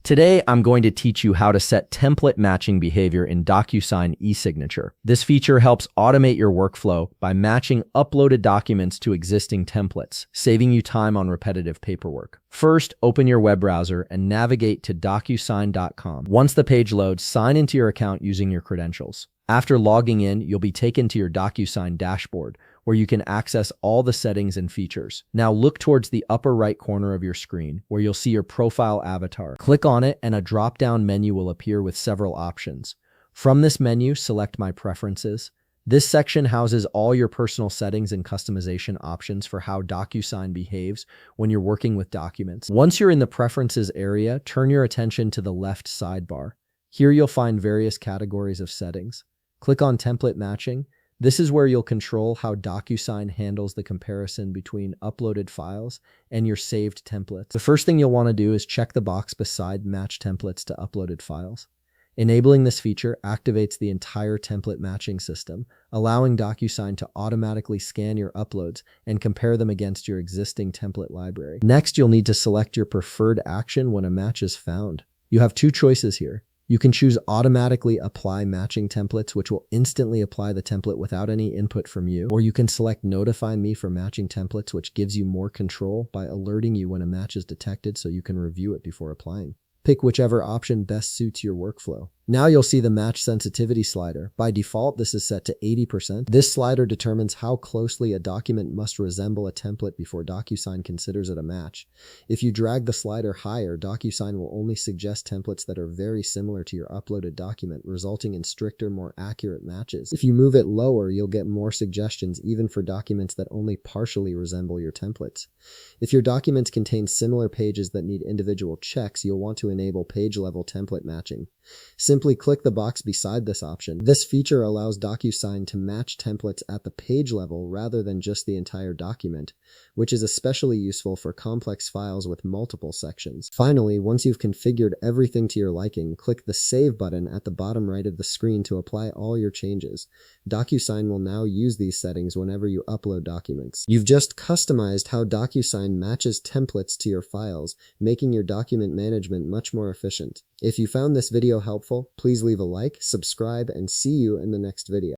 Today, I'm going to teach you how to set template matching behavior in Docusign eSignature. This feature helps automate your workflow by matching uploaded documents to existing templates, saving you time on repetitive paperwork. First, open your web browser and navigate to docusign.com. Once the page loads, sign into your account using your credentials. After logging in, you'll be taken to your Docusign dashboard, where you can access all the settings and features. Now look towards the upper right corner of your screen, where you'll see your profile avatar. Click on it and a drop-down menu will appear with several options. From this menu, select My Preferences. This section houses all your personal settings and customization options for how Docusign behaves when you're working with documents. Once you're in the Preferences area, turn your attention to the left sidebar. Here you'll find various categories of settings. Click on Template Matching. This is where you'll control how Docusign handles the comparison between uploaded files and your saved templates. The first thing you'll want to do is check the box beside Match Templates to Uploaded Files. Enabling this feature activates the entire template matching system, allowing Docusign to automatically scan your uploads and compare them against your existing template library. Next, you'll need to select your preferred action when a match is found. You have two choices here. You can choose Automatically Apply Matching Templates, which will instantly apply the template without any input from you. Or you can select Notify Me for Matching Templates, which gives you more control by alerting you when a match is detected so you can review it before applying. Pick whichever option best suits your workflow. Now you'll see the match sensitivity slider. By default, this is set to 80%. This slider determines how closely a document must resemble a template before Docusign considers it a match. If you drag the slider higher, Docusign will only suggest templates that are very similar to your uploaded document, resulting in stricter, more accurate matches. If you move it lower, you'll get more suggestions even for documents that only partially resemble your templates. If your documents contain similar pages that need individual checks, you'll want to enable page-level template matching. Simply click the box beside this option. This feature allows Docusign to match templates at the page level rather than just the entire document, which is especially useful for complex files with multiple sections. Finally, once you've configured everything to your liking, click the Save button at the bottom right of the screen to apply all your changes. Docusign will now use these settings whenever you upload documents. You've just customized how Docusign matches templates to your files, making your document management much more efficient. If you found this video helpful, please leave a like, subscribe, and see you in the next video.